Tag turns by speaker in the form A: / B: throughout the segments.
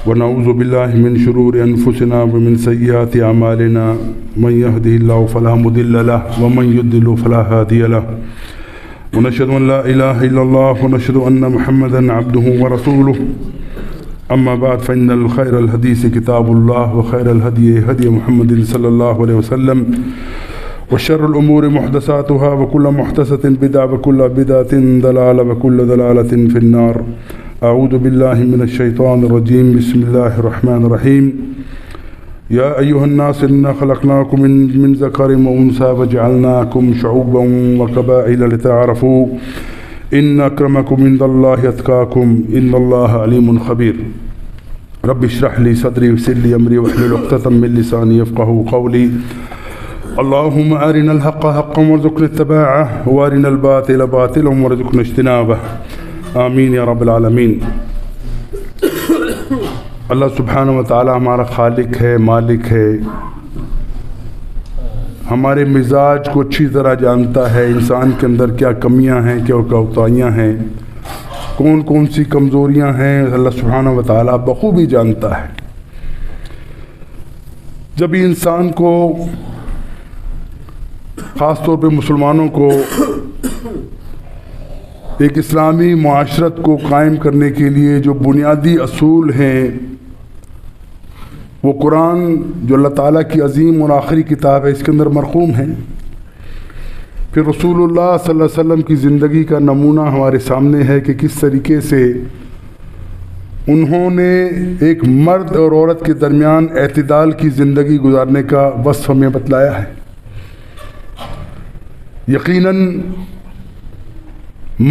A: ونعوذ بالله من شرور أنفسنا ومن سيئات أعمالنا من يهده الله فلا مضل له ومن يضلل فلا هادي له ونشهد أن لا إله إلا الله ونشهد أن محمدا عبده ورسوله أما بعد فإن الخير الحديث كتاب الله وخير الهدي هدي محمد صلى الله عليه وسلم وشر الأمور محدثاتها وكل محدثة بدعة وكل بدعة ضلالة وكل ضلالة في النار. أعوذ بالله من الشيطان الرجيم. بسم الله الرحمن الرحيم. يا أيها الناس إنا خلقناكم من ذكر وأنثى وجعلناكم شعوبا وقبائل لتعارفوا إن أكرمكم عند الله أتقاكم إن الله عليم خبير. رب اشرح لي صدري ويسر لي أمري واحلل عقدة من لساني يفقهوا قولي. اللهم أرنا الحق حقا وارزقنا اتباعه وأرنا الباطل باطلا وارزقنا اجتنابه. آمین یا رب العالمین. اللہ سبحانہ و تعالی ہمارا خالق ہے، مالک ہے، ہمارے مزاج کو اچھی طرح جانتا ہے، انسان کے اندر کیا کمیاں ہیں، کیا کوتاہیاں ہیں، کون کون سی کمزوریاں ہیں، اللہ سبحانہ و تعالی بخوبی جانتا ہے. جب انسان کو، خاص طور پہ مسلمانوں کو، ایک اسلامی معاشرت کو قائم کرنے کے لیے جو بنیادی اصول ہیں، وہ قرآن جو اللہ تعالیٰ کی عظیم اور آخری کتاب ہے اس کے اندر مرقوم ہیں. پھر رسول اللہ صلی اللہ علیہ وسلم کی زندگی کا نمونہ ہمارے سامنے ہے کہ کس طریقے سے انہوں نے ایک مرد اور عورت کے درمیان اعتدال کی زندگی گزارنے کا وصف ہمیں بتلایا ہے. یقیناً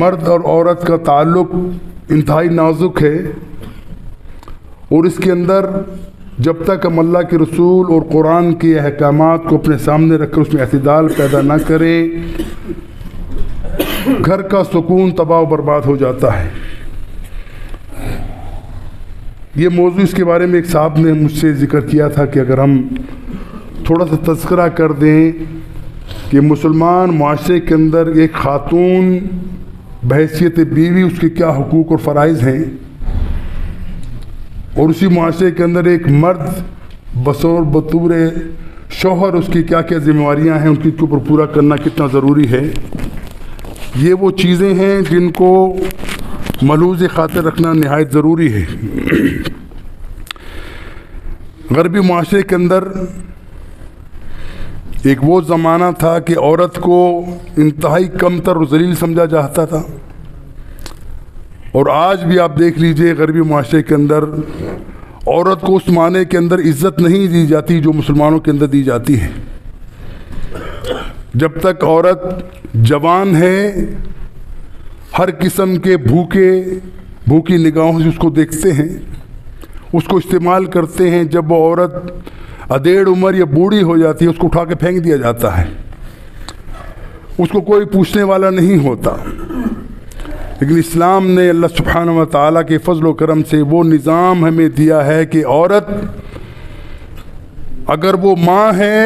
A: مرد اور عورت کا تعلق انتہائی نازک ہے، اور اس کے اندر جب تک ہم اللہ کے رسول اور قرآن کے احکامات کو اپنے سامنے رکھ کر اس میں اعتدال پیدا نہ کریں، گھر کا سکون تباہ و برباد ہو جاتا ہے. یہ موضوع، اس کے بارے میں ایک صاحب نے مجھ سے ذکر کیا تھا کہ اگر ہم تھوڑا سا تذکرہ کر دیں کہ مسلمان معاشرے کے اندر ایک خاتون بحیثیت بیوی اس کے کیا حقوق اور فرائض ہیں، اور اسی معاشرے کے اندر ایک مرد بطور شوہر اس کی کیا کیا ذمہ داریاں ہیں، ان کے اوپر پورا کرنا کتنا ضروری ہے. یہ وہ چیزیں ہیں جن کو ملحوظ خاطر رکھنا نہایت ضروری ہے. غربی معاشرے کے اندر ایک وہ زمانہ تھا کہ عورت کو انتہائی کمتر و ذلیل سمجھا جاتا تھا، اور آج بھی آپ دیکھ لیجئے غربی معاشرے کے اندر عورت کو اس معنی کے اندر عزت نہیں دی جاتی جو مسلمانوں کے اندر دی جاتی ہے. جب تک عورت جوان ہے، ہر قسم کے بھوکی نگاہوں سے اس کو دیکھتے ہیں، اس کو استعمال کرتے ہیں. جب وہ عورت ادھیڑ عمر یا بوڑھی ہو جاتی ہے، اس کو اٹھا کے پھینک دیا جاتا ہے، اس کو کوئی پوچھنے والا نہیں ہوتا. لیکن اسلام نے اللہ سبحانہ و تعالیٰ کے فضل و کرم سے وہ نظام ہمیں دیا ہے کہ عورت اگر وہ ماں ہے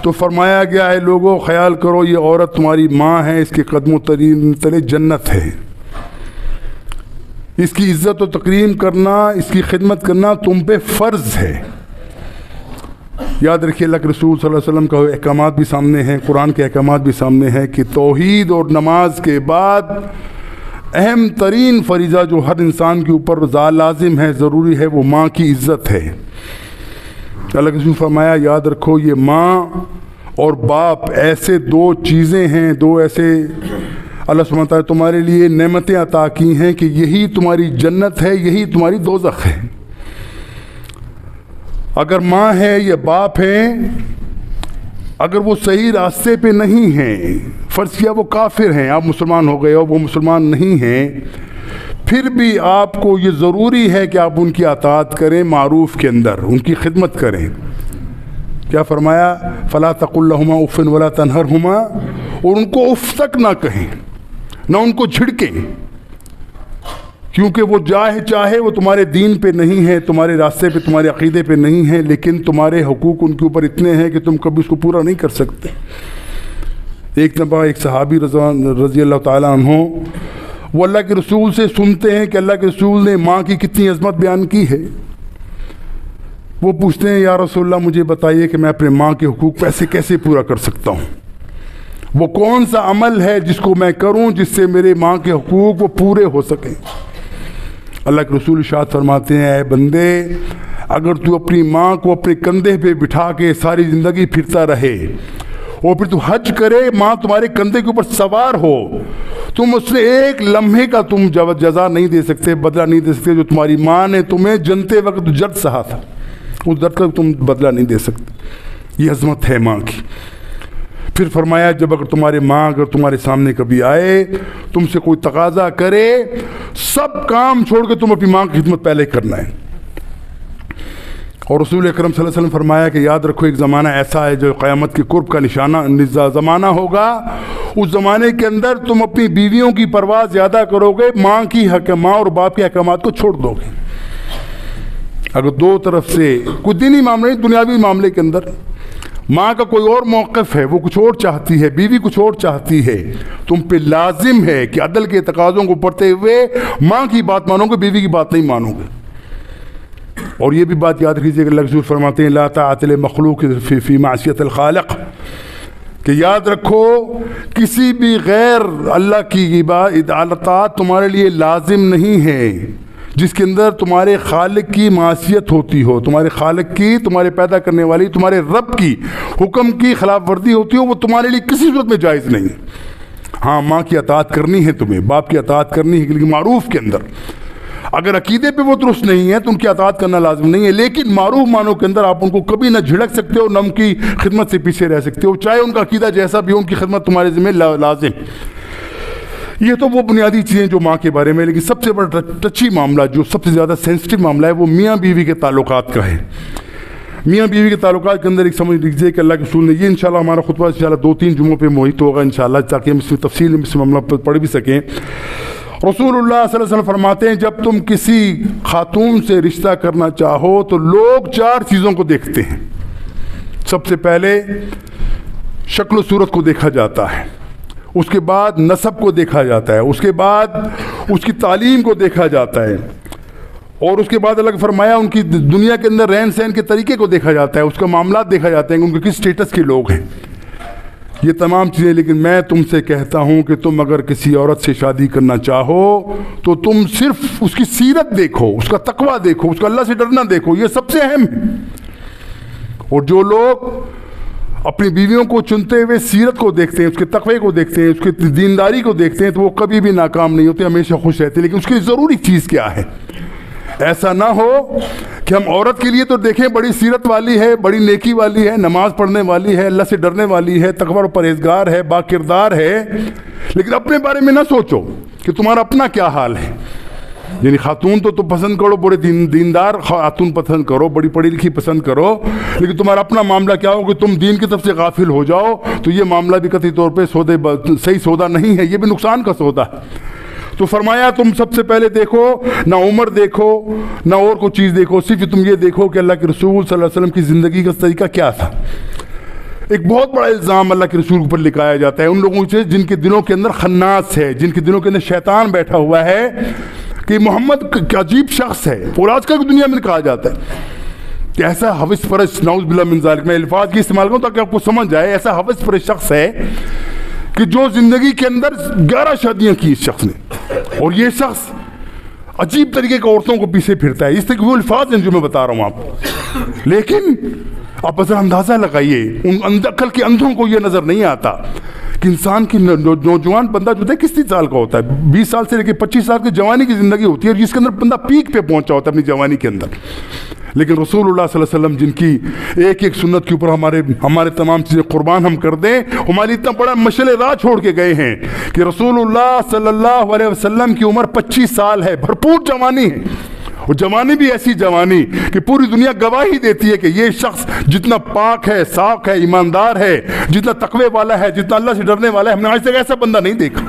A: تو فرمایا گیا ہے لوگوں خیال کرو یہ عورت تمہاری ماں ہے، اس کے قدموں تلے جنت ہے. اس کی عزت و تکریم کرنا، اس کی خدمت کرنا تم پہ فرض ہے. یاد رکھیے اللہ کے رسول صلی اللہ علیہ وسلم کا احکامات بھی سامنے ہیں، قرآن کے احکامات بھی سامنے ہیں کہ توحید اور نماز کے بعد اہم ترین فریضہ جو ہر انسان کے اوپر لازم ہے، ضروری ہے، وہ ماں کی عزت ہے. اللہ کے رسول فرمایا یاد رکھو یہ ماں اور باپ ایسے دو چیزیں ہیں، دو ایسے اللہ سبحانہ تعالیٰ تمہارے لیے نعمتیں عطا کی ہیں کہ یہی تمہاری جنت ہے، یہی تمہاری دوزخ ہے. اگر ماں ہے یا باپ ہیں، اگر وہ صحیح راستے پہ نہیں ہیں، فرض کیا وہ کافر ہیں، آپ مسلمان ہو گئے اور وہ مسلمان نہیں ہیں، پھر بھی آپ کو یہ ضروری ہے کہ آپ ان کی اطاعت کریں، معروف کے اندر ان کی خدمت کریں. کیا فرمایا؟ فلا تقل لهما اف ولا تنهرهما، اور ان کو اف تک نہ کہیں، نہ ان کو جھڑکیں، کیونکہ وہ چاہے وہ تمہارے دین پہ نہیں ہے، تمہارے راستے پہ، تمہارے عقیدے پہ نہیں ہے، لیکن تمہارے حقوق ان کے اوپر اتنے ہیں کہ تم کبھی اس کو پورا نہیں کر سکتے. ایک دفعہ ایک صحابی رضی اللہ تعالیٰ عنہ وہ اللہ کے رسول سے سنتے ہیں کہ اللہ کے رسول نے ماں کی کتنی عظمت بیان کی ہے. وہ پوچھتے ہیں یا رسول اللہ مجھے بتائیے کہ میں اپنے ماں کے حقوق کیسے پورا کر سکتا ہوں, وہ کون سا عمل ہے جس کو میں کروں جس سے میرے ماں کے حقوق وہ پورے ہو سکیں. اللہ کے رسول ارشاد فرماتے ہیں اے بندے, اگر تو اپنی ماں کو اپنے کندھے پہ بٹھا کے ساری زندگی پھرتا رہے اور پھر تو حج کرے, ماں تمہارے کندھے کے اوپر سوار ہو, تم اس سے ایک لمحے کا تم جزا نہیں دے سکتے, بدلہ نہیں دے سکتے جو تمہاری ماں نے تمہیں جنتے وقت درد سہا تھا, اس درد کا تم بدلہ نہیں دے سکتے. یہ عظمت ہے ماں کی. پھر فرمایا جب اگر تمہارے سامنے کبھی آئے, تم سے کوئی تقاضا کرے, سب کام چھوڑ کے تم اپنی ماں کی خدمت پہلے کرنا ہے. اور رسول اکرم صلی اللہ علیہ وسلم فرمایا کہ یاد رکھو ایک زمانہ ایسا ہے جو قیامت کے قرب کا زمانہ ہوگا. اس زمانے کے اندر تم اپنی بیویوں کی پرواہ زیادہ کرو گے, ماں اور باپ کے احکامات کو چھوڑ دو گے. اگر دو طرف سے کوئی دینی معاملے دنیاوی معاملے کے اندر ماں کا کوئی اور موقف ہے, وہ کچھ اور چاہتی ہے, بیوی کچھ اور چاہتی ہے, تم پہ لازم ہے کہ عدل کے تقاضوں کو پڑھتے ہوئے ماں کی بات مانو گے, بیوی کی بات نہیں مانو گے. اور یہ بھی بات یاد رکھیے کہ اللہ کے رسول فرماتے ہیں لا طاعۃ لمخلوق فی معصیۃ الخالق, کہ یاد رکھو کسی بھی غیر اللہ کی اطاعت تمہارے لیے لازم نہیں ہے جس کے اندر تمہارے خالق کی معصیت ہوتی ہو, تمہارے خالق کی, تمہارے پیدا کرنے والی, تمہارے رب کی حکم کی خلاف ورزی ہوتی ہو, وہ تمہارے لیے کسی صورت میں جائز نہیں. ہاں ماں کی اطاعت کرنی ہے تمہیں, باپ کی اطاعت کرنی ہے, لیکن معروف کے اندر. اگر عقیدے پہ وہ درست نہیں ہے تو ان کی اطاعت کرنا لازم نہیں ہے, لیکن معروف معنوں کے اندر آپ ان کو کبھی نہ جھڑک سکتے ہو, نہ ان کی خدمت سے پیچھے رہ سکتے ہو, چاہے ان کا عقیدہ جیسا بھی ہو, ان کی خدمت تمہارے ذمہ لازم. یہ تو وہ بنیادی چیزیں جو ماں کے بارے میں. لیکن سب سے بڑا ٹچی معاملہ, جو سب سے زیادہ سینسٹیو معاملہ ہے, وہ میاں بیوی کے تعلقات کا ہے. میاں بیوی کے تعلقات کے اندر ایک سمجھ لیجیے کہ اللہ کے رسول نے, یہ انشاءاللہ ہمارا خطبہ انشاءاللہ 2-3 جمعوں پہ محیط ہوگا انشاءاللہ, تاکہ ہم اس میں تفصیل میں اس معاملہ پڑھ بھی سکیں. رسول اللہ صلی اللہ علیہ وسلم فرماتے ہیں جب تم کسی خاتون سے رشتہ کرنا چاہو تو لوگ 4 چیزوں کو دیکھتے ہیں. سب سے پہلے شکل و صورت کو دیکھا جاتا ہے, اس کے بعد نسب کو دیکھا جاتا ہے, اس کے بعد اس کی تعلیم کو دیکھا جاتا ہے, اور اس کے بعد اللہ نے فرمایا ان کی دنیا کے اندر رہن سہن کے طریقے کو دیکھا جاتا ہے, اس کا معاملات دیکھا جاتے ہیں کہ ان کے کس سٹیٹس کے لوگ ہیں. یہ تمام چیزیں. لیکن میں تم سے کہتا ہوں کہ تم اگر کسی عورت سے شادی کرنا چاہو تو تم صرف اس کی سیرت دیکھو, اس کا تقوی دیکھو, اس کا اللہ سے ڈرنا دیکھو, یہ سب سے اہم ہے. اور جو لوگ اپنی بیویوں کو چنتے ہوئے سیرت کو دیکھتے ہیں, اس کے تقوی کو دیکھتے ہیں, اس کی دینداری کو دیکھتے ہیں, تو وہ کبھی بھی ناکام نہیں ہوتے, ہمیشہ خوش رہتے. لیکن اس کی ضروری چیز کیا ہے؟ ایسا نہ ہو کہ ہم عورت کے لیے تو دیکھیں بڑی سیرت والی ہے, بڑی نیکی والی ہے, نماز پڑھنے والی ہے, اللہ سے ڈرنے والی ہے, تقوی اور پرہیزگار ہے, با کردار ہے, لیکن اپنے بارے میں نہ سوچو کہ تمہارا اپنا کیا حال ہے. یعنی خاتون تو پسند کرو, بڑے دیندار خاتون پسند کرو, بڑی پڑھی لکھی پسند کرو, لیکن تمہارا اپنا معاملہ کیا ہو کہ تم دین کی طرف سے غافل ہو جاؤ, تو یہ معاملہ بھی قطعی طور پہ صحیح سودا نہیں ہے, یہ بھی نقصان کا سودا ہے. تو فرمایا تم سب سے پہلے دیکھو, نہ عمر دیکھو, نہ اور کوئی چیز دیکھو, صرف تم یہ دیکھو کہ اللہ کے رسول صلی اللہ علیہ وسلم کی زندگی کا طریقہ کیا تھا. ایک بہت بڑا الزام اللہ کے رسول پر لکھایا جاتا ہے ان لوگوں سے جن کے دلوں کے اندر خناس ہے, جن کے دلوں کے اندر شیطان بیٹھا ہوا ہے کہ محمد عجیب شخص ہے. اور آج کل دنیا میں کہا جاتا ہے کہ ایسا حوث پرست, نعوذ باللہ من ذالک, میں الفاظ کی استعمال کروں تاکہ آپ کو سمجھ جائے, ایسا حوث پرست شخص ہے کہ جو زندگی کے اندر 11 شادیاں کی اس شخص نے, اور یہ شخص عجیب طریقے کے عورتوں کو پیچھے پھرتا ہے. اس طرح وہ الفاظ ہیں جو میں بتا رہا ہوں آپ کو, لیکن آپ ذرا اندازہ لگائیے ان عقل کے اندھوں کو یہ نظر نہیں آتا کہ انسان کی نوجوان بندہ جو ہے کس سال کا ہوتا ہے, 20 سال سے لے کے 25 سال کی جوانی کی زندگی ہوتی ہے, جس کے اندر بندہ پیک پہ پہنچا ہوتا ہے اپنی جوانی کے اندر. لیکن رسول اللہ صلی اللہ علیہ وسلم جن کی ایک ایک سنت کے اوپر ہمارے تمام چیزیں قربان ہم کر دیں, ہماری اتنا بڑا مشعل راہ چھوڑ کے گئے ہیں کہ رسول اللہ صلی اللہ علیہ وسلم کی عمر 25 سال ہے, بھرپور جوانی ہے, اور جوانی بھی ایسی جوانی کہ پوری دنیا گواہی دیتی ہے کہ یہ شخص جتنا پاک ہے, صاف ہے, ایماندار ہے, جتنا تقوی والا ہے, جتنا اللہ سے ڈرنے والا ہے, ہم نے آج تک ایسا بندہ نہیں دیکھا.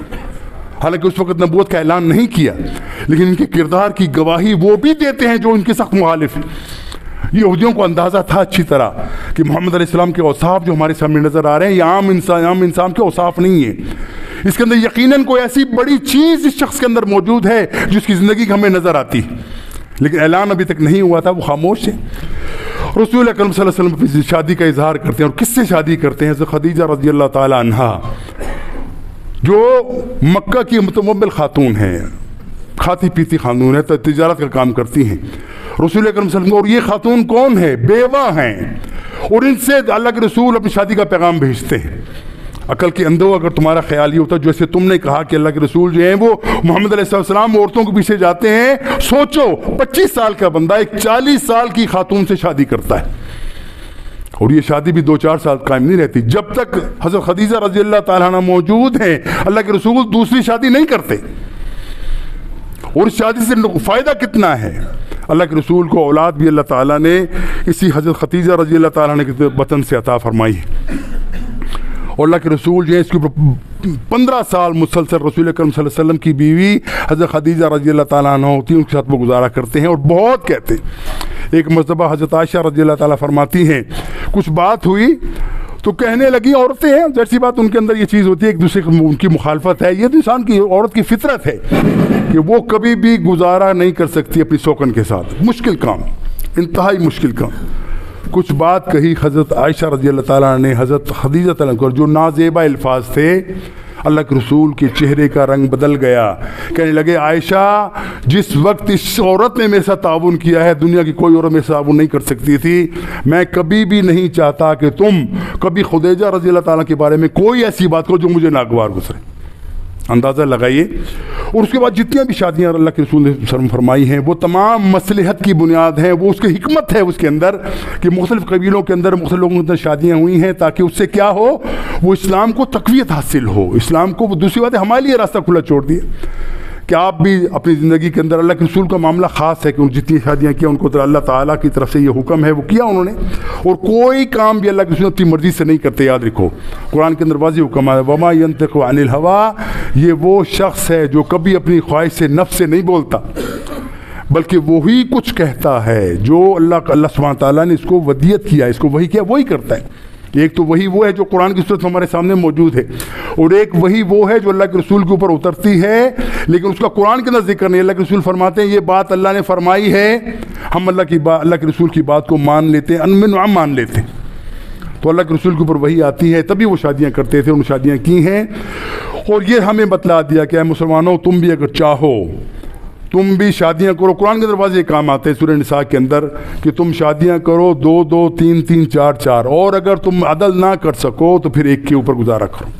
A: حالانکہ اس وقت نبوت کا اعلان نہیں کیا, لیکن ان کے کردار کی گواہی وہ بھی دیتے ہیں جو ان کے سخت مخالف ہیں. یہودیوں کو اندازہ تھا اچھی طرح کہ محمد علیہ السلام کے اوصاف جو ہمارے سامنے نظر آ رہے ہیں یہ عام انسان کے اوصاف نہیں ہیں, اس کے اندر یقیناً کوئی ایسی بڑی چیز اس شخص کے اندر موجود ہے جس کی زندگی ہمیں نظر آتی ہے، لیکن اعلان ابھی تک نہیں ہوا تھا، وہ خاموش ہے۔ رسول اکرم صلی اللہ علیہ وسلم اپنی شادی کا اظہار کرتے ہیں، اور کس سے شادی کرتے ہیں؟ حضرت خدیجہ رضی اللہ تعالی عنہا، جو مکہ کی متمول خاتون ہیں، کھاتی پیتی خاتون ہے، تجارت کا کام کرتی ہیں۔ رسول اکرم صلی اللہ علیہ وسلم، اور یہ خاتون کون ہے؟ بیوہ ہیں، اور ان سے اللہ کے رسول اپنی شادی کا پیغام بھیجتے ہیں۔ عقل کے اندھو اگر تمہارا خیال یہ ہوتا جیسے تم نے کہا کہ اللہ کے رسول جو ہیں وہ محمد علیہ السلام عورتوں کے پیچھے جاتے ہیں، سوچو 25 سال کا بندہ ایک 40 سال کی خاتون سے شادی کرتا ہے، اور یہ شادی بھی 2-4 سال قائم نہیں رہتی، جب تک حضرت خدیجہ رضی اللہ تعالیٰ عنہ موجود ہیں اللہ کے رسول دوسری شادی نہیں کرتے۔ اور اس شادی سے فائدہ کتنا ہے؟ اللہ کے رسول کو اولاد بھی اللہ تعالیٰ نے اسی حضرت خدیجہ رضی اللہ تعالیٰ عنہ کے وطن سے عطا فرمائی ہے، اور اللہ کے رسول جو ہے اس کے اوپر 15 سال مسلسل رسول اکرم صلی اللہ علیہ وسلم کی بیوی حضرت خدیجہ رضی اللہ تعالیٰ عنہ ہوتی ہیں، ان کے ساتھ وہ گزارا کرتے ہیں اور بہت کہتے ہیں۔ ایک مرتبہ حضرت عائشہ رضی اللہ تعالیٰ فرماتی ہیں کچھ بات ہوئی تو کہنے لگی، عورتیں ہیں ظاہر سی بات ان کے اندر یہ چیز ہوتی ہے ایک دوسرے ان کی مخالفت ہے، یہ تو انسان کی عورت کی فطرت ہے کہ وہ کبھی بھی گزارا نہیں کر سکتی اپنی سوکن کے ساتھ، مشکل کام، انتہائی مشکل کام۔ کچھ بات کہی حضرت عائشہ رضی اللہ تعالیٰ نے حضرت خدیجہ تعالیٰ کو، جو نازیبا الفاظ تھے، اللہ کے رسول کے چہرے کا رنگ بدل گیا، کہنے لگے عائشہ جس وقت اس عورت نے میرے ساتھ تعاون کیا ہے دنیا کی کوئی عورت میرے ساتھ تعاون نہیں کر سکتی تھی، میں کبھی بھی نہیں چاہتا کہ تم کبھی خدیجہ رضی اللہ تعالیٰ کے بارے میں کوئی ایسی بات کرو جو مجھے ناگوار گزرے۔ اندازہ لگائیے۔ اور اس کے بعد جتنی بھی شادیاں اللہ کے رسول نے فرمائی ہیں وہ تمام مصلحت کی بنیاد ہیں، وہ اس کی حکمت ہے اس کے اندر کہ مختلف قبیلوں کے اندر مختلف لوگوں کے اندر شادیاں ہوئی ہیں تاکہ اس سے کیا ہو، وہ اسلام کو تقویت حاصل ہو، اسلام کو، دوسری بات ہے ہمارے لیے راستہ کھلا چھوڑ دیا کہ آپ بھی اپنی زندگی کے اندر، اللہ کے رسول کا معاملہ خاص ہے کہ ان جتنی شادیاں کیا ان کو اللہ تعالیٰ کی طرف سے یہ حکم ہے وہ کیا انہوں نے، اور کوئی کام بھی اللہ کے رسول اپنی مرضی سے نہیں کرتے، یاد رکھو قرآن کے اندر واضح حکم ہے وما ينطق عن الهوى، یہ وہ شخص ہے جو کبھی اپنی خواہش سے نفس سے نہیں بولتا بلکہ وہی کچھ کہتا ہے جو اللہ سبحانہ تعالیٰ نے اس کو ودیت کیا، اس کو وہی کیا وہی کرتا ہے۔ ایک تو وہی وہ ہے جو قرآن کی صورت ہمارے سامنے موجود ہے، اور ایک وہی وہ ہے جو اللہ کے رسول کے اوپر اترتی ہے لیکن اس کا قرآن کے اندر ذکر نہیں۔ اللہ کے رسول فرماتے ہیں یہ بات اللہ نے فرمائی ہے، ہم اللہ کے رسول کی بات کو مان لیتے ہیں، انمن عام مان لیتے ہیں، تو اللہ کے رسول کے اوپر وہی آتی ہے تبھی وہ شادیاں کرتے تھے، ان شادیاں کی ہیں۔ اور یہ ہمیں بتلا دیا کہ اے مسلمانوں تم بھی اگر چاہو تم بھی شادیاں کرو، قرآن کے دروازے یہ کام آتے ہیں سورہ نساء کے اندر کہ تم شادیاں کرو 2-2 3-3 4-4، اور اگر تم عدل نہ کر سکو تو پھر ایک کے اوپر گزارا کرو۔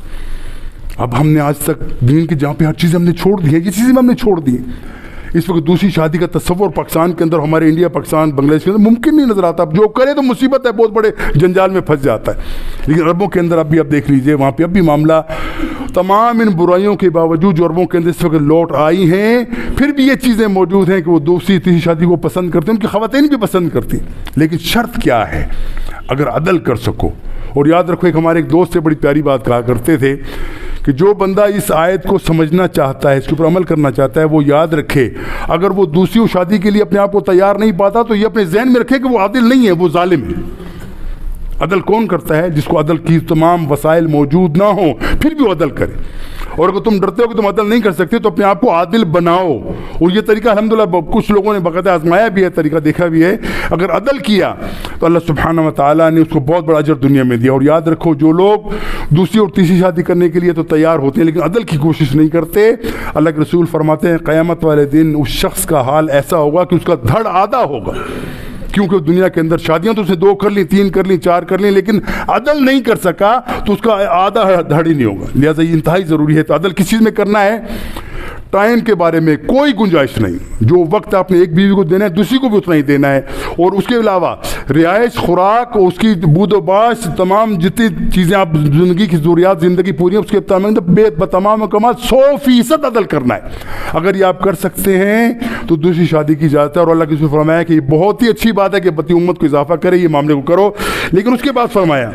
A: اب ہم نے آج تک دین کے جہاں پہ ہر چیز ہم نے چھوڑ دی ہے، یہ چیزیں ہم نے چھوڑ دی ہیں۔ اس وقت دوسری شادی کا تصور پاکستان کے اندر، ہمارے انڈیا پاکستان بنگلہ دیش کے اندر ممکن نہیں نظر آتا، جو کرے تو مصیبت ہے، بہت بڑے جنجال میں پھنس جاتا ہے۔ لیکن عربوں کے اندر اب بھی آپ دیکھ لیجئے وہاں پہ اب بھی معاملہ تمام ان برائیوں کے باوجود جو عربوں کے اندر اس وقت لوٹ آئی ہیں پھر بھی یہ چیزیں موجود ہیں کہ وہ دوسری تیسری شادی کو پسند کرتے ہیں، ان کی خواتین بھی پسند کرتی، لیکن شرط کیا ہے؟ اگر عدل کر سکو۔ اور یاد رکھو ایک ہمارے ایک دوست سے بڑی پیاری بات کہا کرتے تھے کہ جو بندہ اس آیت کو سمجھنا چاہتا ہے، اس کے اوپر عمل کرنا چاہتا ہے، وہ یاد رکھے اگر وہ دوسری شادی کے لیے اپنے آپ کو تیار نہیں پاتا تو یہ اپنے ذہن میں رکھے کہ وہ عادل نہیں ہے، وہ ظالم ہے۔ عدل کون کرتا ہے؟ جس کو عدل کی تمام وسائل موجود نہ ہوں پھر بھی وہ عدل کرے، اور اگر تم ڈرتے ہو کہ تم عدل نہیں کر سکتے تو اپنے آپ کو عادل بناؤ۔ اور یہ طریقہ الحمدللہ کچھ لوگوں نے باقاعدہ آزمایا بھی ہے، طریقہ دیکھا بھی ہے، اگر عدل کیا تو اللہ سبحانہ و تعالیٰ نے اس کو بہت بڑا اجر دنیا میں دیا۔ اور یاد رکھو جو لوگ دوسری اور تیسری شادی کرنے کے لیے تو تیار ہوتے ہیں لیکن عدل کی کوشش نہیں کرتے، اللہ کے رسول فرماتے ہیں قیامت والے دن اس شخص کا حال ایسا ہوگا کہ اس کا دھڑ آدھا ہوگا، کیونکہ دنیا کے اندر شادیاں تو اسے 2 کر لی، 3 کر لی، 4 کر لی، لیکن عدل نہیں کر سکا تو اس کا آدھا دھڑ ہی نہیں ہوگا۔ لہٰذا یہ انتہائی ضروری ہے۔ تو عدل کس چیز میں کرنا ہے؟ ٹائم کے بارے میں کوئی گنجائش نہیں، جو وقت آپ نے ایک بیوی کو دینا ہے دوسری کو بھی اتنا ہی دینا ہے، اور اس کے علاوہ رہائش، خوراک، اس کی بود و باش، تمام جتنی چیزیں آپ زندگی کی ضروریات زندگی پوری ہیں اس کے تمام مقامات 100% عدل کرنا ہے۔ اگر یہ آپ کر سکتے ہیں تو دوسری شادی کی اجازت ہے، اور اللہ کے رسول فرمایا کہ یہ بہت ہی اچھی بات ہے کہ بطی امت کو اضافہ کرے، یہ معاملے کو کرو۔ لیکن اس کے بعد فرمایا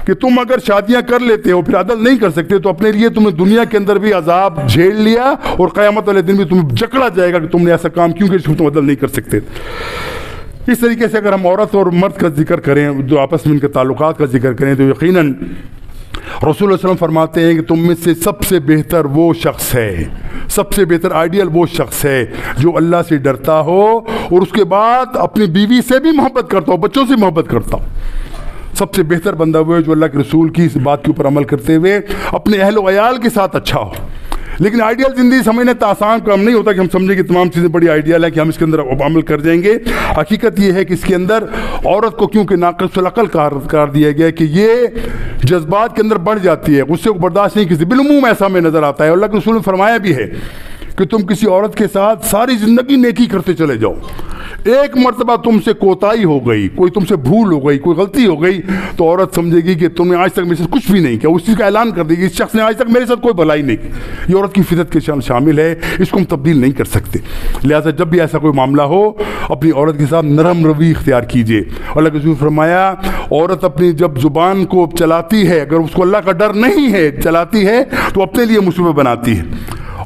A: کہ تم اگر شادیاں کر لیتے ہو پھر عدل نہیں کر سکتے تو اپنے لیے تم نے دنیا کے اندر بھی عذاب جھیل لیا اور قیامت والے دن بھی تمہیں جکڑا جائے گا کہ تم نے ایسا کام کیوں کہ تم عدل نہیں کر سکتے۔ اس طریقے سے اگر ہم عورت اور مرد کا ذکر کریں، جو آپس میں ان کے تعلقات کا ذکر کریں، تو یقیناً رسول اللہ صلی اللہ علیہ وسلم فرماتے ہیں کہ تم میں سے سب سے بہتر وہ شخص ہے، سب سے بہتر آئیڈیل وہ شخص ہے جو اللہ سے ڈرتا ہو اور اس کے بعد اپنی بیوی سے بھی محبت کرتا ہو، بچوں سے محبت کرتا ہو۔ سب سے بہتر بندہ وہ ہے جو اللہ کے رسول کی اس بات کے اوپر عمل کرتے ہوئے اپنے اہل و عیال کے ساتھ اچھا ہو۔ لیکن آئیڈیل زندگی سمجھنے تو آسان کام نہیں ہوتا کہ ہم سمجھیں کہ تمام چیزیں بڑی آئیڈیل ہے کہ ہم اس کے اندر عمل کر جائیں گے۔ حقیقت یہ ہے کہ اس کے اندر عورت کو کیونکہ ناقص العقل قرار دیا گیا ہے کہ یہ جذبات کے اندر بڑھ جاتی ہے، غصے کو برداشت نہیں کرتی، بالعموم ایسا ہمیں نظر آتا ہے۔ اللہ کے رسول نے فرمایا بھی ہے کہ تم کسی عورت کے ساتھ ساری زندگی نیکی کرتے چلے جاؤ، ایک مرتبہ تم سے کوتاہی ہو گئی، کوئی تم سے بھول ہو گئی، کوئی غلطی ہو گئی، تو عورت سمجھے گی کہ تم نے آج تک میرے ساتھ کچھ بھی نہیں کیا، اس چیز کا اعلان کر دے گی اس شخص نے آج تک میرے ساتھ کوئی بھلائی نہیں کی۔ یہ عورت کی فطرت کے شامل ہے، اس کو ہم تبدیل نہیں کر سکتے۔ لہٰذا جب بھی ایسا کوئی معاملہ ہو اپنی عورت کے ساتھ نرم روی اختیار کیجیے۔ اللہ کے رسول فرمایا عورت اپنی جب زبان کو چلاتی ہے، اگر اس کو اللہ کا ڈر نہیں ہے چلاتی ہے تو اپنے لیے مصیبت بناتی ہے،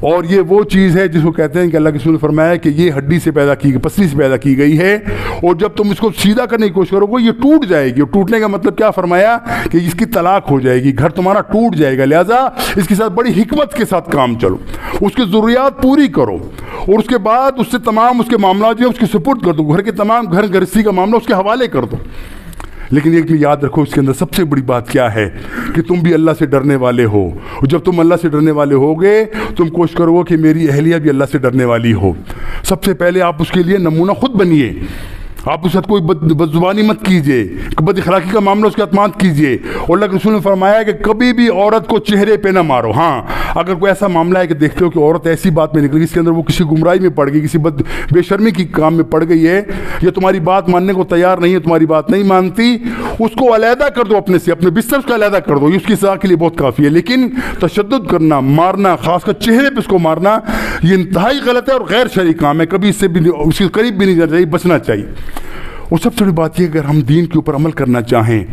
A: اور یہ وہ چیز ہے جس کو کہتے ہیں کہ اللہ کے رسول نے فرمایا کہ یہ ہڈی سے پیدا کی گئی، پسلی سے پیدا کی گئی ہے، اور جب تم اس کو سیدھا کرنے کی کوشش کرو گے یہ ٹوٹ جائے گی۔ اور ٹوٹنے کا مطلب کیا فرمایا کہ اس کی طلاق ہو جائے گی، گھر تمہارا ٹوٹ جائے گا۔ لہٰذا اس کے ساتھ بڑی حکمت کے ساتھ کام چلو، اس کی ضروریات پوری کرو، اور اس کے بعد اس سے تمام اس کے معاملات جو ہیں اس کی سپورٹ کر دو، گھر کے تمام گھر گرہستی کا معاملہ اس کے حوالے کر دو۔ لیکن ایک بھی یاد رکھو اس کے اندر سب سے بڑی بات کیا ہے کہ تم بھی اللہ سے ڈرنے والے ہو، اور جب تم اللہ سے ڈرنے والے ہوگے تم کوشش کرو کہ میری اہلیہ بھی اللہ سے ڈرنے والی ہو۔ سب سے پہلے آپ اس کے لیے نمونہ خود بنیے، آپ اس ساتھ کوئی بد زبانی مت کیجیے، بد اخلاقی کا معاملہ اس کے ہاتھ مت کیجیے۔ اور اللہ کے رسول نے فرمایا کہ کبھی بھی عورت کو چہرے پہ نہ مارو۔ ہاں اگر کوئی ایسا معاملہ ہے کہ دیکھتے ہو کہ عورت ایسی بات میں نکل گئی اس کے اندر وہ کسی گمراہی میں پڑ گئی، کسی بے شرمی کی کام میں پڑ گئی ہے، یا تمہاری بات ماننے کو تیار نہیں ہے، تمہاری بات نہیں مانتی، اس کو علیحدہ کر دو، اپنے سے اپنے بستر کا علیحدہ کر دو، یہ اس کی سزا کے لیے بہت کافی ہے۔ لیکن تشدد کرنا، مارنا، خاص کر چہرے پہ اس کو مارنا، یہ انتہائی غلط ہے اور غیر شرعی کام ہے، کبھی اس سے بھی اس کے قریب بھی نہیں جانا چاہیے، بچنا چاہیے۔ اور سب سے بڑی بات یہ کہ اگر ہم دین کے اوپر عمل کرنا چاہیں،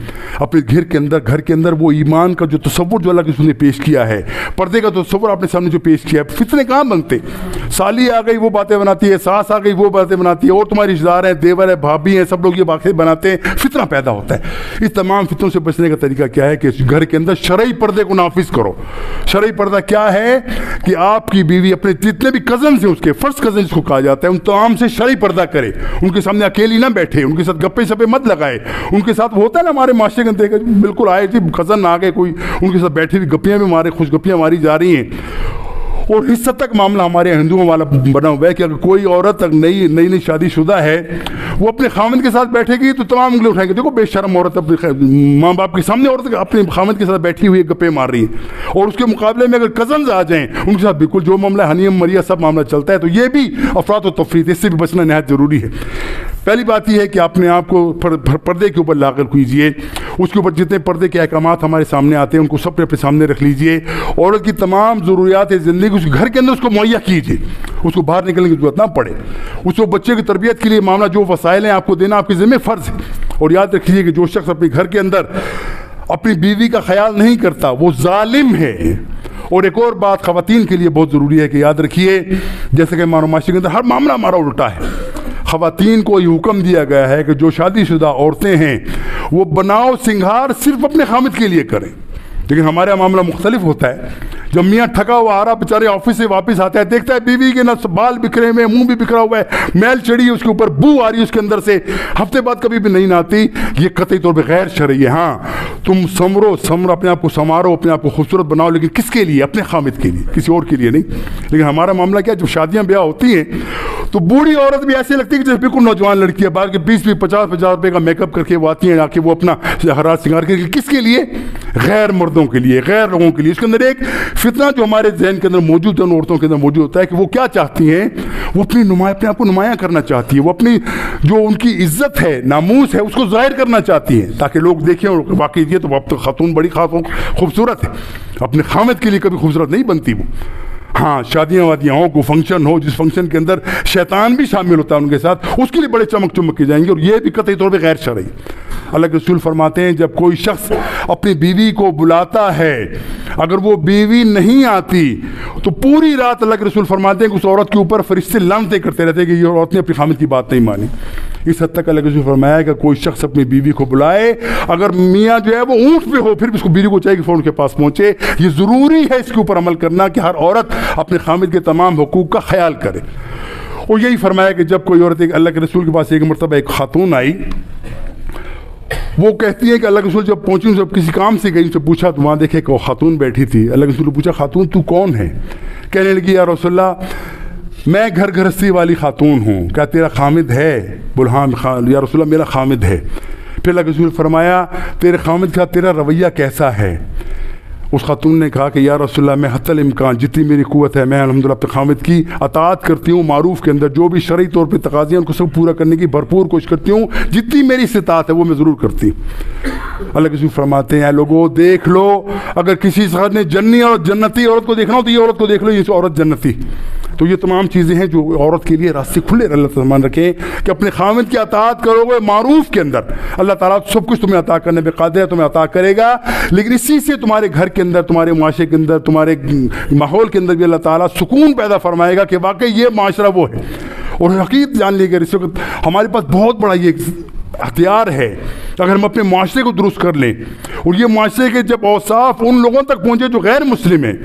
A: اپنے گھر کے اندر وہ ایمان کا جو تصور جو اللہ کے رسول نے پیش کیا ہے، پردے کا تصور آپ نے سامنے جو پیش کیا ہے، فتنے کہاں بنتے؟ سالی آ گئی وہ باتیں بناتی ہے، ساس آ گئی وہ باتیں بناتی ہے، اور تمہاری رشتہ دار ہیں، دیور ہے، بھابھی ہیں، سب لوگ یہ باتیں بناتے ہیں، فتنہ پیدا ہوتا ہے۔ اس تمام فتنوں سے بچنے کا طریقہ کیا ہے کہ گھر کے اندر شرعی پردے کو نافذ کرو۔ شرعی پردہ کیا ہے کہ آپ کی بیوی اپنے جتنے بھی کزنز ہیں اس کے فرسٹ کزن جس کو کہا جاتا ہے ان تمام سے شرعی پردہ کرے، ان کے سامنے اکیلی نہ بیٹھے، ان کے ساتھ گپے شپے مت لگائے، ان کے ساتھ وہ ہوتا ہے نا ہمارے معاشرے کے اندر بالکل آئے تھے کزن آ گئے کوئی، ان کے ساتھ بیٹھے ہوئی گپیاں بھی مارے، خوش گپیاں ماری جا رہی ہیں۔ اور اس حد تک معاملہ ہمارے ہندوؤں والا بنا ہوا ہے کہ اگر کوئی عورت نئی شادی شدہ ہے وہ اپنے خاوند کے ساتھ بیٹھے گی تو تمام انگلی اٹھائیں گے، دیکھو بے شرم عورت اپنے ماں باپ کے سامنے عورت اپنے خاوند کے ساتھ بیٹھی ہوئی گپے مار رہی ہے۔ اور اس کے مقابلے میں اگر کزنز آ جائیں ان کے ساتھ بالکل جو معاملہ ہنیم مریا سب معاملہ چلتا ہے، تو یہ بھی افراد و تفریط، اس سے بھی بچنا نہایت ضروری ہے۔ پہلی بات یہ ہے کہ اپنے آپ کو پردے کے اوپر لاغر کیجیے، اس کے اوپر جتنے پردے کے احکامات ہمارے سامنے آتے ہیں ان کو سب اپنے سامنے رکھ لیجیے۔ عورت کی تمام ضروریات زندگی اس گھر کے اندر اس کو مہیا کیجیے، اس کو باہر نکلنے کی ضرورت نہ پڑے۔ اس کو بچے کی تربیت کے لیے معاملہ جو وسائل ہیں آپ کو دینا آپ کے ذمہ فرض ہے۔ اور یاد رکھیے کہ جو شخص اپنے گھر کے اندر اپنی بیوی کا خیال نہیں کرتا وہ ظالم ہے۔ اور ایک اور بات خواتین کے لیے بہت ضروری ہے کہ یاد رکھیے، جیسے کہ ہمارے معاشرے کے اندر ہر معاملہ ہمارا الٹا ہے، خواتین کو یہ حکم دیا گیا ہے کہ جو شادی شدہ عورتیں ہیں وہ بناؤ سنگھار صرف اپنے خامد کے لیے کریں، لیکن ہمارا معاملہ مختلف ہوتا ہے۔ جب میاں تھکا ہوا آ رہا بیچارے آفس سے واپس آتا ہے، دیکھتا ہے بیوی کے نہ بال بکھرے ہوئے، منہ بھی بکھرا ہوا ہے، میل چڑھی ہے اس کے اوپر، بو آ رہی ہے اس کے اندر سے، ہفتے بعد کبھی بھی نہیں نہاتی، یہ قطعی طور پہ غیر شرعی ہے۔ ہاں تم سمرو اپنے آپ کو سنوارو، اپنے آپ کو خوبصورت بناؤ، لیکن کس کے لیے؟ اپنے خامد کے لیے، کسی اور کے لیے نہیں۔ لیکن ہمارا معاملہ کیا، جب شادیاں بیاہ ہوتی ہیں تو بوڑھی عورت بھی ایسے لگتی ہے کہ جیسے بالکل نوجوان لڑکی ہے، باہر کے 20-50 روپے کا میک اپ کر کے وہ آتی ہیں، آ کے وہ اپنا ہرا سنگار کر کے، کس کے لیے؟ غیر مردوں کے لیے، غیر لوگوں کے لیے۔ اس کے اندر ایک فتنہ جو ہمارے ذہن کے اندر موجود ہے، ان عورتوں کے اندر موجود ہوتا ہے کہ وہ کیا چاہتی ہیں، وہ اپنے آپ کو نمایاں کرنا چاہتی ہے، وہ اپنی جو ان کی عزت ہے، ناموس ہے، اس کو ظاہر کرنا چاہتی ہیں تاکہ لوگ دیکھیں اور واقعی یہ تو اب تو خاتون بڑی خوبصورت ہے، اپنے خامد کے لیے کبھی خوبصورت نہیں بنتی وہ۔ ہاں شادیاں وادیاں ہوں، کوئی فنکشن ہو جس فنکشن کے اندر شیطان بھی شامل ہوتا ہے ان کے ساتھ، اس کے لیے بڑے چمک کے جائیں گے، اور یہ بھی قطعی طور پہ غیر شرعی۔ اللہ کے رسول فرماتے ہیں جب کوئی شخص اپنی بیوی کو بلاتا ہے، اگر وہ بیوی نہیں آتی تو پوری رات اللہ کے رسول فرماتے ہیں کہ اس عورت کے اوپر فرشتے لعنتیں کرتے رہتے ہیں کہ یہ عورت نے اپنی خامد کی بات نہیں مانی، اس حد تک اللہ کے رسول نے فرمایا کہ کوئی شخص اپنی بیوی کو بلائے، اگر میاں جو ہے وہ اونٹ پہ ہو پھر بھی اس کو بیوی کو چاہیے کہ فون کے پاس پہنچے. یہ ضروری ہے اس کے اوپر عمل کرنا کہ ہر عورت اپنے خامد کے تمام حقوق کا خیال کرے. اور یہی فرمایا کہ جب کوئی عورت اللہ کے رسول کے پاس ایک مرتبہ ایک خاتون آئی، وہ کہتی ہے کہ اللہ کے رسول جب پہنچی جب کسی کام سے گئی، ان سے پوچھا تو وہاں دیکھے کہ وہ خاتون بیٹھی تھی. اللہ کے رسول نے پوچھا خاتون تو کون ہے؟ کہنے لگی یا رسول اللہ میں گھر گھرستی والی خاتون ہوں. کیا تیرا خامد ہے؟ بول ہاں یا رسول اللہ میرا خامد ہے. پھر اللہ کے رسول نے فرمایا تیرے خامد کا تیرا رویہ کیسا ہے؟ اس خاتون نے کہا کہ یا رسول اللہ میں حتی الامکان جتنی میری قوت ہے میں الحمدللہ اپنے خامد کی اطاعت کرتی ہوں، معروف کے اندر جو بھی شرعی طور پہ تقاضے ہیں ان کو سب پورا کرنے کی بھرپور کوشش کرتی ہوں، جتنی میری استطاعت ہے وہ میں ضرور کرتی ہوں. اللہ کے رسول فرماتے ہیں لوگوں دیکھ لو، اگر کسی شخص نے جنی اور جنتی عورت کو دیکھنا ہو تو یہ عورت کو دیکھ لو، یہ عورت جنتی. تو یہ تمام چیزیں ہیں جو عورت کے لیے راستے کھلے اللہ تعالیٰ رکھیں کہ اپنے خامد کی اطاعت کرو گے معروف کے اندر، اللہ تعالیٰ سب کچھ تمہیں عطا کرنے پہ قادر ہے، تمہیں عطا کرے گا. لیکن اسی سے تمہارے گھر کے اندر، تمہارے معاشرے کے اندر، تمہارے ماحول کے اندر بھی اللہ تعالیٰ سکون پیدا فرمائے گا کہ واقعی یہ معاشرہ وہ ہے. اور حقیقت جان لیے کہ اس وقت ہمارے پاس بہت بڑا یہ ہتھیار ہے اگر ہم اپنے معاشرے کو درست کر لیں. اور یہ معاشرے کے جب اوصاف ان لوگوں تک پہنچے جو غیر مسلم ہیں،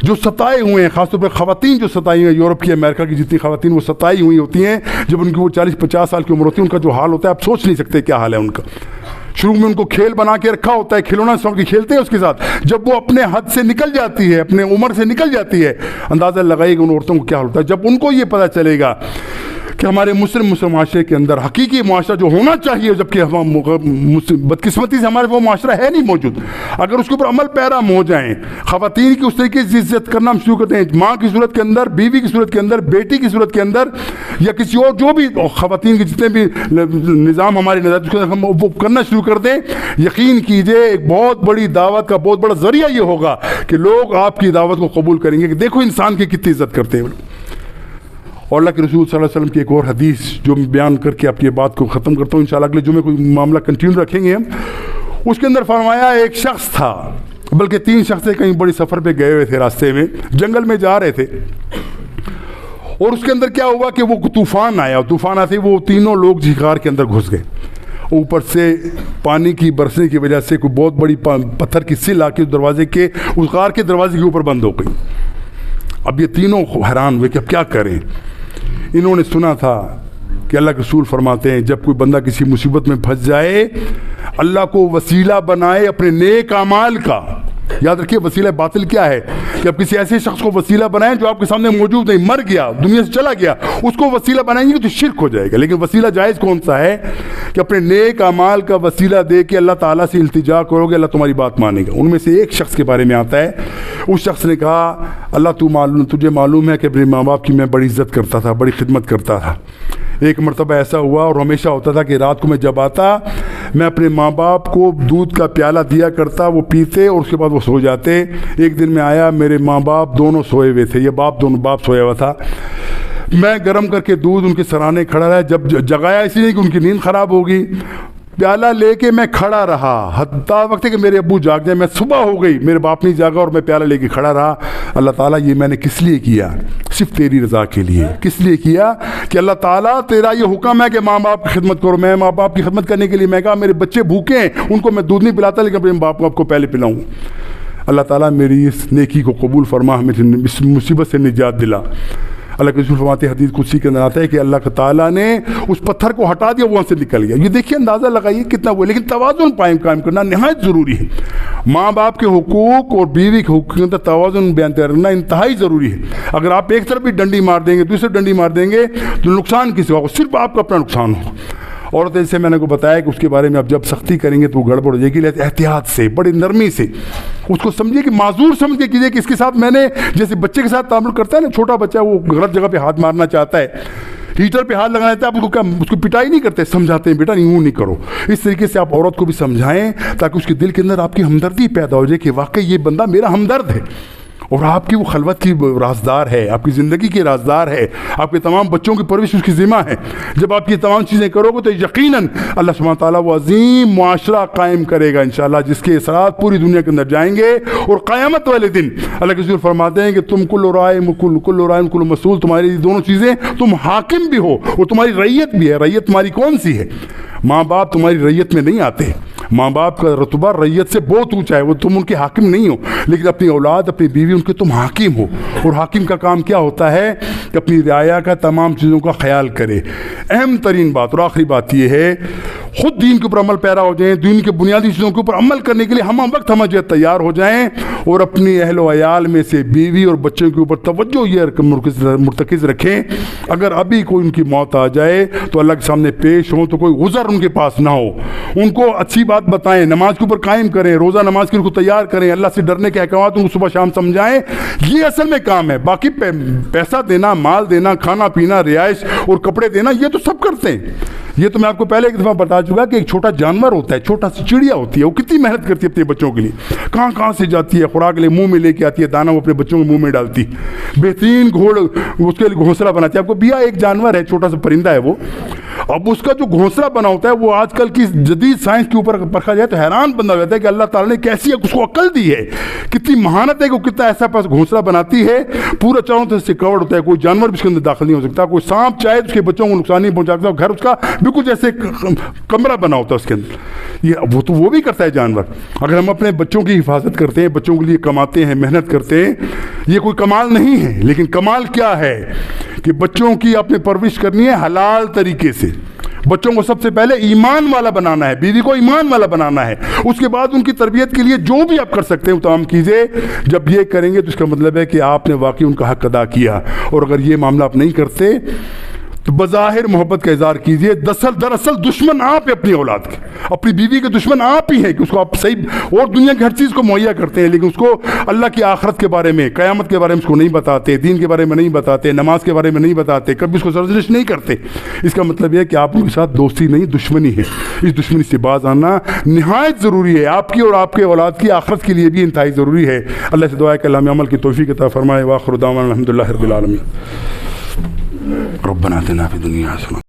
A: جو ستائے ہوئے ہیں، خاص طور پہ خواتین جو ستائی ہوئی ہیں، یورپ کی امریکہ کی جتنی خواتین وہ ستائی ہوئی ہوتی ہیں، جب ان کی وہ 40-50 سال کی عمر ہوتی ہے ان کا جو حال ہوتا ہے آپ سوچ نہیں سکتے کیا حال ہے ان کا. شروع میں ان کو کھیل بنا کے رکھا ہوتا ہے، کھلونا سب کے کھیلتے ہیں اس کے ساتھ، جب وہ اپنے حد سے نکل جاتی ہے، اپنے عمر سے نکل جاتی ہے، اندازہ لگائیے کہ ان عورتوں کو کیا ہوتا ہے. جب ان کو یہ پتہ چلے گا کہ ہمارے مسلم معاشرے کے اندر حقیقی معاشرہ جو ہونا چاہیے، جبکہ ہم بدقسمتی سے ہمارے وہ معاشرہ ہے نہیں موجود، اگر اس کے اوپر عمل پیرا ہو جائیں، خواتین کی اس طریقے سے عزت کرنا ہم شروع کرتے ہیں، ماں کی صورت کے اندر، بیوی کی صورت کے اندر، بیٹی کی صورت کے اندر، یا کسی اور جو بھی خواتین کے جتنے بھی نظام ہمارے نظام ہم وہ کرنا شروع کر دیں، یقین کیجئے ایک بہت بڑی دعوت کا بہت بڑا ذریعہ یہ ہوگا کہ لوگ آپ کی دعوت کو قبول کریں گے کہ دیکھو انسان کی کتنی عزت کرتے ہیں. اور اللہ کے رسول صلی اللہ علیہ وسلم کی ایک اور حدیث جو میں بیان کر کے آپ کی بات کو ختم کرتا ہوں، انشاءاللہ اگلے جمعے کوئی معاملہ کنٹینیو رکھیں گے ہم. اس کے اندر فرمایا ایک شخص تھا، بلکہ 3 شخص کہیں بڑی سفر پہ گئے ہوئے تھے، راستے میں جنگل میں جا رہے تھے، اور اس کے اندر کیا ہوا کہ وہ طوفان آیا، اور طوفان آتے وہ تینوں لوگ غار کے اندر گھس گئے. اوپر سے پانی کی برسنے کی وجہ سے کوئی بہت بڑی پتھر کی سل آ کے دروازے کے اس غار کے دروازے کے اوپر بند ہو گئی. اب یہ تینوں حیران ہوئے کہ اب کیا کریں. انہوں نے سنا تھا کہ اللہ کے رسول فرماتے ہیں جب کوئی بندہ کسی مصیبت میں پھنس جائے اللہ کو وسیلہ بنائے اپنے نیک اعمال کا. یاد رکھیے وسیلہ باطل کیا ہے کہ آپ کسی ایسے شخص کو وسیلہ بنائیں جو آپ کے سامنے موجود نہیں، مر گیا، دنیا سے چلا گیا، اس کو وسیلہ بنائیں گے تو شرک ہو جائے گا. لیکن وسیلہ جائز کون سا ہے کہ اپنے نیک اعمال کا وسیلہ دے کے اللہ تعالیٰ سے التجا کرو گے، اللہ تمہاری بات مانے گا. ان میں سے ایک شخص کے بارے میں آتا ہے، اس شخص نے کہا اللہ تجھے معلوم ہے کہ اپنے ماں باپ کی میں بڑی عزت کرتا تھا، بڑی خدمت کرتا تھا. ایک مرتبہ ایسا ہوا اور ہمیشہ ہوتا تھا کہ رات کو میں جب آتا میں اپنے ماں باپ کو دودھ کا پیالہ دیا کرتا، وہ پیتے اور اس کے بعد وہ سو جاتے. ایک دن میں آیا، میرے ماں باپ دونوں سوئے ہوئے تھے، یہ باپ سویا ہوا تھا. میں گرم کر کے دودھ ان کے سرانے کھڑا رہا، جب جگایا اس لیے کہ ان کی نیند خراب ہوگی، پیالہ لے کے میں کھڑا رہا حتیٰ وقت کہ میرے ابو جاگ جائے. میں صبح ہو گئی، میرے باپ نہیں جاگا اور میں پیالہ لے کے کھڑا رہا. اللہ تعالیٰ یہ میں نے کس لیے کیا؟ صرف تیری رضا کے لیے. کس لیے کیا؟ کہ اللہ تعالیٰ تیرا یہ حکم ہے کہ ماں باپ کی خدمت کرو. میں ماں باپ کی خدمت کرنے کے لیے میں کہا میرے بچے بھوکے ہیں، ان کو میں دودھ نہیں پلاتا لیکن اپنے باپ کو پہلے پلاؤں. اللہ تعالیٰ میری اس نیکی کو قبول فرما، ہمیں اس مصیبت سے نجات دلا. اللہ کے رسول فرماتے ہیں حدیث قدسی کے اندر آتا ہے کہ اللہ تعالیٰ نے اس پتھر کو ہٹا دیا، وہاں سے نکل گیا. یہ دیکھیے اندازہ لگائیے کتنا وہ. لیکن توازن قائم کرنا نہایت ضروری ہے. ماں باپ کے حقوق اور بیوی کے حقوق کے اندر توازن بیان کرنا انتہائی ضروری ہے. اگر آپ ایک طرف بھی ڈنڈی مار دیں گے، دوسرے ڈنڈی مار دیں گے تو نقصان کسی ہوگا؟ صرف آپ کا اپنا نقصان ہوگا. عورت سے میں نے کو بتایا کہ اس کے بارے میں آپ جب سختی کریں گے تو وہ گڑبڑ ہو جائے گی. احتیاط سے، بڑی نرمی سے اس کو سمجھیے کہ معذور سمجھ کے کیجیے کہ اس کے ساتھ میں نے جیسے بچے کے ساتھ تعامل کرتا ہے نا، چھوٹا بچہ وہ غلط جگہ پہ ہاتھ مارنا چاہتا ہے، ہیٹر پہ ہاتھ لگانا چاہتا ہے، آپ اس کو کیا اس کو پٹائی نہیں کرتے، سمجھاتے ہیں بیٹا یوں نہیں کرو. اس طریقے سے آپ عورت کو بھی سمجھائیں تاکہ اس کے دل کے اندر آپ کی ہمدردی پیدا ہو جائے کہ واقعی یہ بندہ میرا ہمدرد ہے. اور آپ کی وہ خلوت کی رازدار ہے، آپ کی زندگی کی رازدار ہے، آپ کے تمام بچوں کی پرورش اس کی ذمہ ہے۔ جب آپ یہ تمام چیزیں کرو گے تو یقیناً اللہ سبحانہ تعالیٰ وہ عظیم معاشرہ قائم کرے گا انشاءاللہ، جس کے اثرات پوری دنیا کے اندر جائیں گے۔ اور قیامت والے دن اللہ کے رسول فرماتے ہیں کہ تم کل رائع کل مسئول، تمہاری دونوں چیزیں، تم حاکم بھی ہو اور تمہاری رعیت بھی ہے۔ رعیت تمہاری کون سی ہے؟ ماں باپ تمہاری رعیت میں نہیں آتے، ماں باپ کا رتبہ رعیت سے بہت اونچا ہے، وہ تم ان کے حاکم نہیں ہو، لیکن اپنی اولاد اپنی بیوی ان کے تم حاکم ہو۔ اور حاکم کا کام کیا ہوتا ہے کہ اپنی رعایا کا تمام چیزوں کا خیال کرے۔ اہم ترین بات اور آخری بات یہ ہے، خود دین کے اوپر عمل پیرا ہو جائیں، دین کے بنیادی چیزوں کے اوپر عمل کرنے کے لیے ہم وقت تیار ہو جائیں، اور اپنی اہل و عیال میں سے بیوی اور بچوں کے اوپر توجہ یہ مرتکز رکھیں۔ اگر ابھی کوئی ان کی موت آ جائے تو اللہ کے سامنے پیش ہوں تو کوئی عذر ان کے پاس نہ ہو، ان کو اچھی بات بتائیں، نماز کے اوپر قائم کریں، روزہ نماز کے ان کو تیار کریں، اللہ سے ڈرنے کے احکامات ان کو صبح شام سمجھائیں۔ یہ اصل میں کام ہے۔ باقی پیسہ دینا، مال دینا، کھانا پینا، رہائش اور کپڑے دینا، یہ تو سب کرتے ہیں۔ یہ تو میں آپ کو پہلے ایک دفعہ بتا چکا کہ ایک چھوٹا جانور ہوتا ہے، چھوٹا سی چڑیا ہوتی ہے، وہ کتنی محنت کرتی ہے اپنے بچوں کے لیے، کہاں سے جاتی ہے، خوراک لے منہ میں لے کے آتی ہے، دانا وہ اپنے بچوں کے منہ میں ڈالتی، بہترین گھوڑ اس کے لیے گھونسلہ بناتی ہے۔ آپ کو بیا ایک جانور ہے، چھوٹا سا پرندہ ہے وہ، اب اس کا جو گھونسلہ بنا ہوتا ہے وہ آج کل کی جدید سائنس کے اوپر پرکھا جائے تو حیران بندہ ہو جاتا ہے کہ اللہ تعالیٰ نے کیسی اس کو عقل دی ہے، کتنی مہانت ہے کہ وہ کتنا ایسا پاس گھونسلہ بناتی ہے، پورا چاروں طرف سے کورڈ ہوتا ہے، کوئی جانور بھی اس کے اندر داخل نہیں ہو سکتا، کوئی سانپ چاہے تو اس کے بچوں کو نقصان نہیں پہنچا سکتا، گھر اس کا بالکل جیسے کمرہ بنا ہوتا ہے اس کے اندر۔ یہ وہ تو وہ بھی کرتا ہے جانور۔ اگر ہم اپنے بچوں کی حفاظت کرتے ہیں، بچوں کے لیے کماتے ہیں، محنت کرتے ہیں، یہ کوئی کمال نہیں ہے، لیکن کمال کیا ہے کہ بچوں کی اپنے پرورش کرنی ہے حلال طریقے سے۔ بچوں کو سب سے پہلے ایمان والا بنانا ہے، بیوی کو ایمان والا بنانا ہے، اس کے بعد ان کی تربیت کے لیے جو بھی آپ کر سکتے ہیں وہ تمام کیجئے۔ جب یہ کریں گے تو اس کا مطلب ہے کہ آپ نے واقعی ان کا حق ادا کیا، اور اگر یہ معاملہ آپ نہیں کرتے تو بظاہر محبت کا اظہار کیجئے، دراصل دشمن آپ ہیں اپنی اولاد کے، اپنی بیوی کے دشمن آپ ہی ہیں کہ اس کو آپ صحیح اور دنیا کی ہر چیز کو مہیا کرتے ہیں، لیکن اس کو اللہ کی آخرت کے بارے میں، قیامت کے بارے میں اس کو نہیں بتاتے، دین کے بارے میں نہیں بتاتے، نماز کے بارے میں نہیں بتاتے، کبھی اس کو سرزنش نہیں کرتے۔ اس کا مطلب یہ ہے کہ آپ ان کے ساتھ دوستی نہیں، دشمنی ہے۔ اس دشمنی سے باز آنا نہایت ضروری ہے، آپ کی اور آپ کے اولاد کی آخرت کے لیے بھی انتہائی ضروری ہے۔ اللہ سے دعا ہے کہ اللہ ہمیں عمل کی توفیق عطا فرمائے۔ وآخر دعوانا الحمدللہ رب العالمین۔ ربنا آتنا فی الدنیا حسنہ